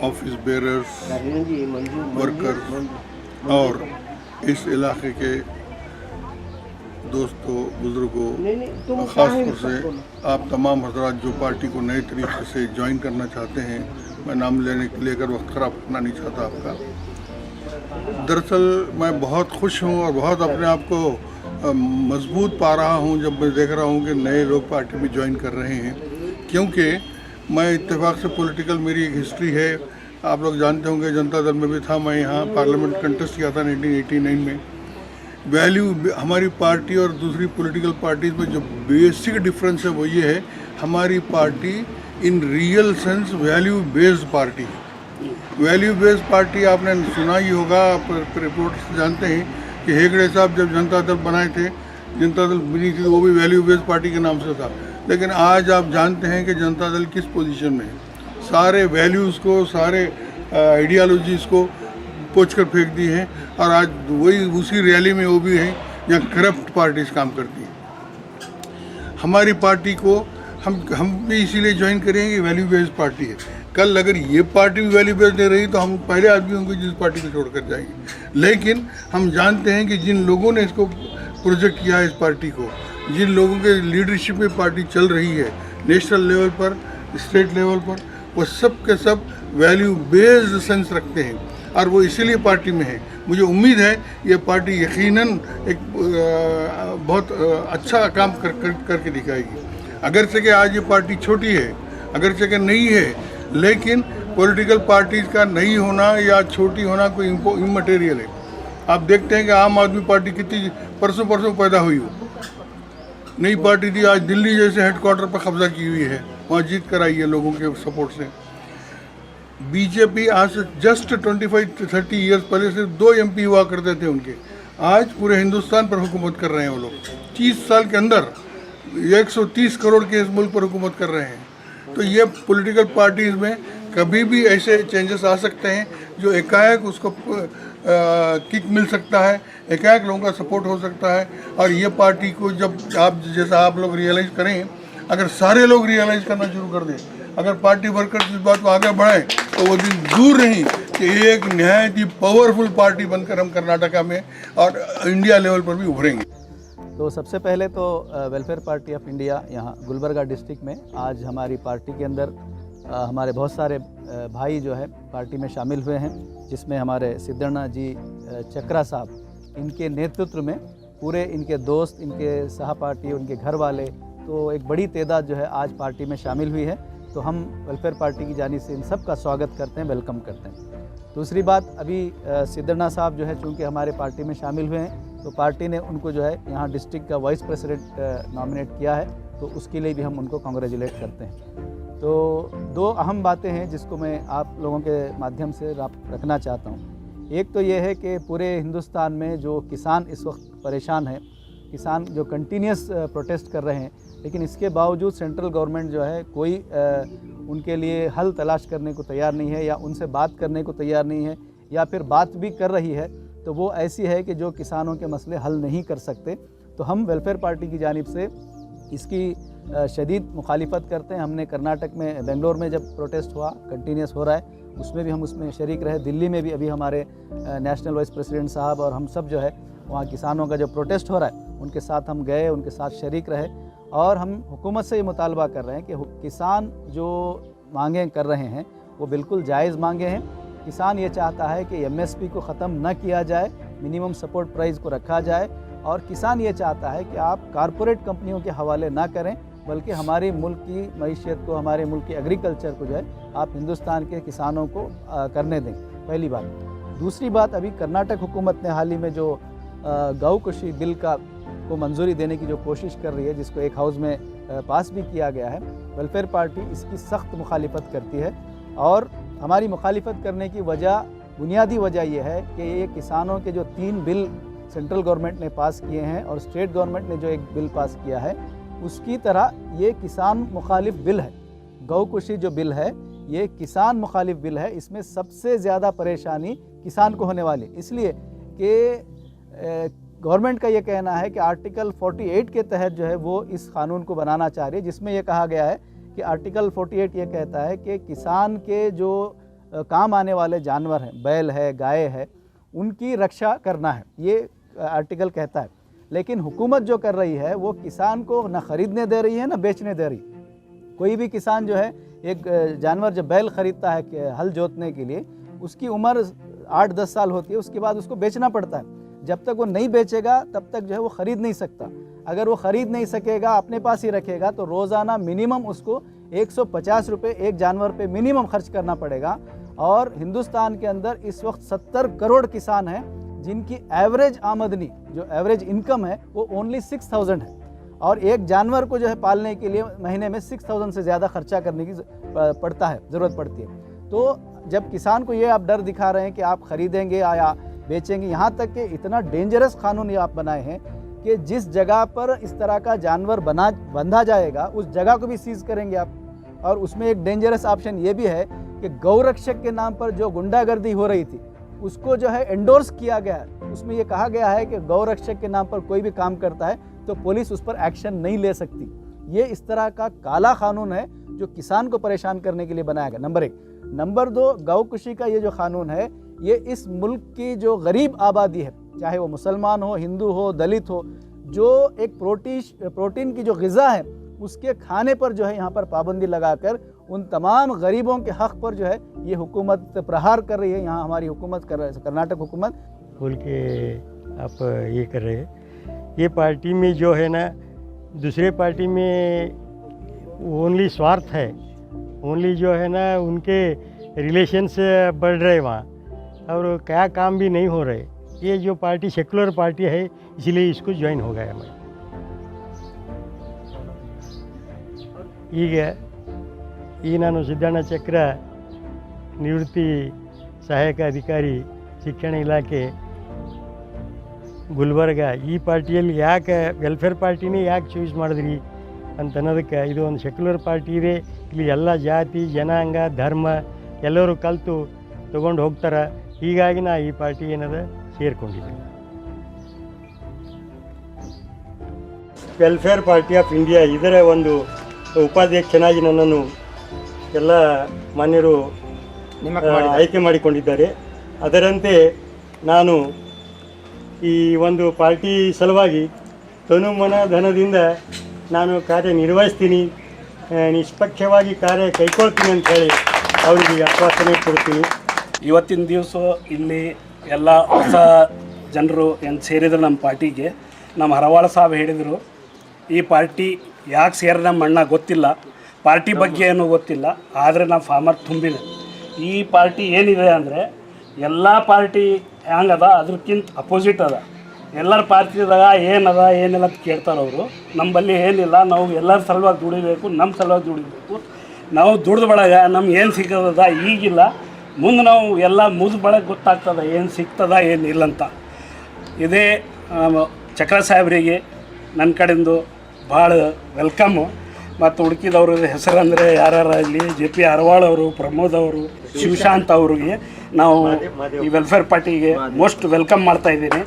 Office bearers, workers और इस इलाके के दोस्तों, बुजुर्गों, ख़ास तौर से आप तमाम हजरात जो पार्टी को नए तरीके से ज्वाइन करना चाहते हैं, मैं नाम लेकर वक्त ख़राब करना नहीं चाहता आपका। दरअसल मैं बहुत खुश हूँ और बहुत अपने आप को मजबूत पा रहा हूँ जब मैं देख रहा हूँ कि नए लोग पार्टी में ज्वाइन कर रहे हैं, क्योंकि मैं इत्तेफाक से पॉलिटिकल मेरी एक हिस्ट्री है। आप लोग जानते होंगे जनता दल में भी था, मैं यहाँ पार्लियामेंट कंटेस्ट किया था 1989 में। वैल्यू हमारी पार्टी और दूसरी पॉलिटिकल पार्टीज़ में जो बेसिक डिफरेंस है वो ये है, हमारी party in real sense value based party है। वैल्यू बेस्ड पार्टी आपने सुना ही होगा, रिपोर्ट्स जानते हैं कि हेगड़े साहब जब जनता दल बनाए थे, जनता दल बनी थी, वो भी वैल्यू बेस्ड पार्टी के नाम से था। लेकिन आज आप जानते हैं कि जनता दल किस पोजीशन में है। सारे वैल्यूज़ को, सारे आइडियालॉजीज़ को पोंछ कर फेंक दी हैं और आज वही उसी रैली में वो भी हैं जहाँ करप्ट पार्टीज़ काम करती हैं। हमारी पार्टी को हम भी इसीलिए ज्वाइन करेंगे, वैल्यू बेस्ड पार्टी है। कल अगर ये पार्टी भी वैल्यू बेस्ड नहीं रही तो हम पहले आदमी होंगे जिस पार्टी को छोड़कर जाएंगे। लेकिन हम जानते हैं कि जिन लोगों ने इसको प्रोजेक्ट किया है, इस पार्टी को, जिन लोगों के लीडरशिप में पार्टी चल रही है नेशनल लेवल पर, स्टेट लेवल पर, वो सब के सब वैल्यू बेस्ड सेंस रखते हैं और वो इसीलिए पार्टी में है। मुझे उम्मीद है ये पार्टी यकीनन एक बहुत अच्छा काम करके दिखाएगी। अगरचे कि आज ये पार्टी छोटी है, अगरचे कि नहीं है, लेकिन पॉलिटिकल पार्टीज़ का नहीं होना या छोटी होना कोई इमटेरियल है। आप देखते हैं कि आम आदमी पार्टी कितनी परसों पैदा हुई हो, नई पार्टी थी, आज दिल्ली जैसे हेडक्वार्टर पर कब्जा की हुई है, वहाँ जीत कर आई है लोगों के सपोर्ट से। बीजेपी आज से जस्ट 25-30 ईयर्स पहले सिर्फ 2 MP हुआ करते थे उनके, आज पूरे हिंदुस्तान पर हुकूमत कर रहे हैं वो लोग। 30 साल के अंदर 130 करोड़ के इस मुल्क पर हुकूमत कर रहे हैं। तो ये पॉलिटिकल पार्टीज़ में कभी भी ऐसे चेंजेस आ सकते हैं जो एकाएक उसको किक मिल सकता है, एकाएक लोगों का सपोर्ट हो सकता है। और ये पार्टी को जब आप लोग रियलाइज़ करें, अगर सारे लोग रियलाइज़ करना शुरू कर दें, अगर पार्टी वर्कर्स इस बात को आगे बढ़ाएं, तो वो दिन दूर नहीं कि एक नहायत ही पावरफुल पार्टी बनकर हम कर्नाटका में और इंडिया लेवल पर भी उभरेंगे। तो सबसे पहले तो वेलफेयर पार्टी ऑफ इंडिया यहाँ गुलबर्गा डिस्ट्रिक्ट में आज हमारी पार्टी के अंदर हमारे बहुत सारे भाई जो है पार्टी में शामिल हुए हैं, जिसमें हमारे सिद्धण्णा जी चक्रा साहब, इनके नेतृत्व में पूरे इनके दोस्त, इनके सहपाठी, उनके घर वाले, तो एक बड़ी तादाद जो है आज पार्टी में शामिल हुई है। तो हम वेलफेयर पार्टी की जानिब से इन सब का स्वागत करते हैं, वेलकम करते हैं। दूसरी बात, अभी सिद्धण्णा साहब जो है चूँकि हमारे पार्टी में शामिल हुए हैं, तो पार्टी ने उनको जो है यहाँ डिस्ट्रिक्ट का वाइस प्रेसिडेंट नॉमिनेट किया है, तो उसके लिए भी हम उनको कॉन्ग्रेचुलेट करते हैं। तो 2 अहम बातें हैं जिसको मैं आप लोगों के माध्यम से रखना चाहता हूँ। एक तो ये है कि पूरे हिंदुस्तान में जो किसान इस वक्त परेशान है, किसान जो कंटिन्यूस प्रोटेस्ट कर रहे हैं, लेकिन इसके बावजूद सेंट्रल गवर्नमेंट जो है कोई उनके लिए हल तलाश करने को तैयार नहीं है, या उनसे बात करने को तैयार नहीं है, या फिर बात भी कर रही है तो वो ऐसी है कि जो किसानों के मसले हल नहीं कर सकते। तो हम वेलफेयर पार्टी की जानिब से इसकी शदीद मुखालिफत करते हैं। हमने कर्नाटक में, बेंगलोर में जब प्रोटेस्ट हुआ, कंटिन्यूस हो रहा है, उसमें भी हम उसमें शरीक रहे। दिल्ली में भी अभी हमारे नेशनल वाइस प्रेसिडेंट साहब और हम सब जो है वहाँ किसानों का जो प्रोटेस्ट हो रहा है उनके साथ हम गए, उनके साथ शरीक रहे, और हम हुकूमत से ये मुतालबा कर रहे हैं कि किसान जो मांगें कर रहे हैं वो बिल्कुल जायज़ मांगे हैं। किसान ये चाहता है कि MSP को ख़त्म न किया जाए, मिनिमम सपोर्ट प्राइस को रखा जाए, और किसान ये चाहता है कि आप कारपोरेट कंपनियों के हवाले ना करें, बल्कि हमारे मुल्क की मईशत को, हमारे मुल्क की एग्रीकल्चर को जो है आप हिंदुस्तान के किसानों को करने दें, पहली बात। दूसरी बात, अभी कर्नाटक हुकूमत ने हाल ही में जो गौ कृषि बिल को मंजूरी देने की जो कोशिश कर रही है, जिसको एक हाउस में पास भी किया गया है, वेलफेयर पार्टी इसकी सख्त मुखालिफत करती है। और हमारी मुखालिफत करने की वजह बुनियादी वजह यह है कि ये किसानों के जो 3 बिल सेंट्रल गवर्नमेंट ने पास किए हैं और स्टेट गवर्नमेंट ने जो एक बिल पास किया है, उसकी तरह ये किसान मुखालिफ बिल है। गौकुशी जो बिल है ये किसान मुखालिफ बिल है। इसमें सबसे ज़्यादा परेशानी किसान को होने वाली, इसलिए कि गवर्नमेंट का ये कहना है कि आर्टिकल 48 के तहत जो है वो इस कानून को बनाना चाह रही है, जिसमें ये कहा गया है कि आर्टिकल 48 ये कहता है कि किसान के जो काम आने वाले जानवर हैं, बैल है, गाय है, उनकी रक्षा करना है, ये आर्टिकल कहता है। लेकिन हुकूमत जो कर रही है वो किसान को ना ख़रीदने दे रही है ना बेचने दे रही। कोई भी किसान जो है एक जानवर जब बैल ख़रीदता है हल जोतने के लिए, उसकी उम्र 8-10 साल होती है, उसके बाद उसको बेचना पड़ता है। जब तक वो नहीं बेचेगा तब तक जो है वो ख़रीद नहीं सकता। अगर वो ख़रीद नहीं सकेगा, अपने पास ही रखेगा, तो रोज़ाना मिनिमम उसको 150 रुपये एक जानवर पे मिनिमम खर्च करना पड़ेगा। और हिंदुस्तान के अंदर इस वक्त 70 करोड़ किसान हैं जिनकी एवरेज आमदनी, जो एवरेज इनकम है, वो ओनली 6000 है। और एक जानवर को जो है पालने के लिए महीने में 6000 से ज़्यादा खर्चा करने की ज़रूरत पड़ती है। तो जब किसान को ये आप डर दिखा रहे हैं कि आप ख़रीदेंगे या बेचेंगे, यहाँ तक कि इतना डेंजरस कानून ये आप बनाए हैं कि जिस जगह पर इस तरह का जानवर बंधा जाएगा उस जगह को भी सीज करेंगे आप। और उसमें एक डेंजरस ऑप्शन ये भी है कि गौरक्षक के नाम पर जो गुंडागर्दी हो रही थी उसको जो है एंडोर्स किया गया है। उसमें ये कहा गया है कि गौरक्षक के नाम पर कोई भी काम करता है तो पुलिस उस पर एक्शन नहीं ले सकती। ये इस तरह का काला कानून है जो किसान को परेशान करने के लिए बनाया गया, नंबर 1। नंबर 2, गौकुशी का ये जो कानून है ये इस मुल्क की जो गरीब आबादी है, चाहे वो मुसलमान हो, हिंदू हो, दलित हो, जो एक प्रोटीन की जो ग़िज़ा है उसके खाने पर जो है यहाँ पर पाबंदी लगाकर उन तमाम गरीबों के हक़ पर जो है ये हुकूमत प्रहार कर रही है। यहाँ हमारी हुकूमत कर रही है, कर्नाटक हुकूमत। बोल के आप ये कर रहे हैं, ये पार्टी में जो है ना, दूसरे पार्टी में ओनली स्वार्थ है, ओनली जो है ना उनके रिलेशंस बढ़ रहे वहाँ, और क्या काम भी नहीं हो रहे। ये जो पार्टी सेकुलर पार्टी है इसलिए इसको ज्वाइन हो गया मैं। ಈಗ ನಾನು ಸಿದ್ದಣ್ಣ ಚಕ್ರ, ನಿವೃತ್ತಿ ಸಹಾಯಕ ಅಧಿಕಾರಿ, ಶಿಕ್ಷಣ ಇಲಾಖೆ, ಗುಲ್ಬರ್ಗ. ಈ ಪಾರ್ಟಿಯಲ್ಲಿ ಯಾಕೆ ವೆಲ್ಫೇರ್ ಪಾರ್ಟಿನೇ ಯಾಕೆ ಚೂಸ್ ಮಾಡಿದ್ರಿ ಅಂತ ಅನ್ನೋದಕ್ಕೆ, ಇದು ಒಂದು ಸೆಕ್ಯುಲರ್ ಪಾರ್ಟಿ ಇದೆ, ಇಲ್ಲಿ ಎಲ್ಲ ಜಾತಿ ಜನಾಂಗ ಧರ್ಮ ಎಲ್ಲರೂ ಕಲಿತು ತೊಗೊಂಡು ಹೋಗ್ತಾರೆ. ಹೀಗಾಗಿ ನಾ ಈ ಪಾರ್ಟಿ ಏನದ ಸೇರಿಕೊಂಡಿದ್ದೀನಿ. ವೆಲ್ಫೇರ್ ಪಾರ್ಟಿ ಆಫ್ ಇಂಡಿಯಾ ಇದರ ಒಂದು ಉಪಾಧ್ಯಕ್ಷನಾಗಿ ನನ್ನನ್ನು ಎಲ್ಲ ಮಾನ್ಯರು ಆಯ್ಕೆ ಮಾಡಿಕೊಂಡಿದ್ದಾರೆ. ಅದರಂತೆ ನಾನು ಈ ಒಂದು ಪಾರ್ಟಿ ಸಲುವಾಗಿ ತನು ಮನ ಧನದಿಂದ ನಾನು ಕಾರ್ಯನಿರ್ವಹಿಸ್ತೀನಿ, ನಿಷ್ಪಕ್ಷವಾಗಿ ಕಾರ್ಯ ಕೈಗೊಳ್ತೀನಿ ಅಂತ ಹೇಳಿ ಅವರಿಗೆ ಆಶ್ವಾಸನೆ ಕೊಡ್ತೀನಿ. ಇವತ್ತಿನ ದಿವಸ ಇಲ್ಲಿ ಎಲ್ಲ ಹೊಸ ಜನರು ಏನು ಸೇರಿದ್ರು ನಮ್ಮ ಪಾರ್ಟಿಗೆ. ನಮ್ಮ ಹರವಾಳ ಸಾಹೇಬ್ ಹೇಳಿದರು, ಈ ಪಾರ್ಟಿ ಯಾಕೆ ಸೇರಿದ ನಮ್ಮ ಅಣ್ಣ ಗೊತ್ತಿಲ್ಲ, ಪಾರ್ಟಿ ಬಗ್ಗೆ ಏನೂ ಗೊತ್ತಿಲ್ಲ, ಆದರೆ ನಾವು ಫಾರ್ಮರ್ ತುಂಬಿದೆ. ಈ ಪಾರ್ಟಿ ಏನಿದೆ ಅಂದರೆ ಎಲ್ಲ ಪಾರ್ಟಿ ಹ್ಯಾಂಗದ ಅದ್ರಕ್ಕಿಂತ ಅಪೋಸಿಟ್ ಅದ. ಎಲ್ಲರ ಪಾರ್ಟಿದಾಗ ಏನದ ಏನಿಲ್ಲ ಅಂತ ಕೇಳ್ತಾರೆ ಅವರು. ನಮ್ಮಲ್ಲಿ ಏನಿಲ್ಲ, ನಾವು ಎಲ್ಲರ ಸಲುವಾಗಿ ದುಡಿಬೇಕು, ನಮ್ಮ ಸಲುವಾಗಿ ದುಡಿಬೇಕು. ನಾವು ದುಡ್ದು ಬಳಗ ನಮ್ಗೆ ಏನು ಸಿಗೋದ ಈಗಿಲ್ಲ, ಮುಂದೆ ನಾವು ಎಲ್ಲ ಮುಗಿದು ಬಳಗ ಗೊತ್ತಾಗ್ತದೆ ಏನು ಸಿಗ್ತದ ಏನಿಲ್ಲ ಅಂತ. ಇದೇ ಚಕ್ರ ಸಾಹೇಬರಿಗೆ ನನ್ನ ಕಡೆಯಿಂದ ಭಾಳ ವೆಲ್ಕಮ್ಮು. ಮತ್ತು ಹುಡುಕಿದವ್ರ ಹೆಸರಂದರೆ ಯಾರ್ಯಾರಲ್ಲಿ JP ಅರವಾಳ್ ಅವರು, ಪ್ರಮೋದ್ ಅವರು, ಶಿವಶಾಂತ್ ಅವ್ರಿಗೆ ನಾವು ಈ ವೆಲ್ಫೇರ್ ಪಾರ್ಟಿಗೆ ಮೋಸ್ಟ್ ವೆಲ್ಕಮ್ ಮಾಡ್ತಾಯಿದ್ದೀನಿ.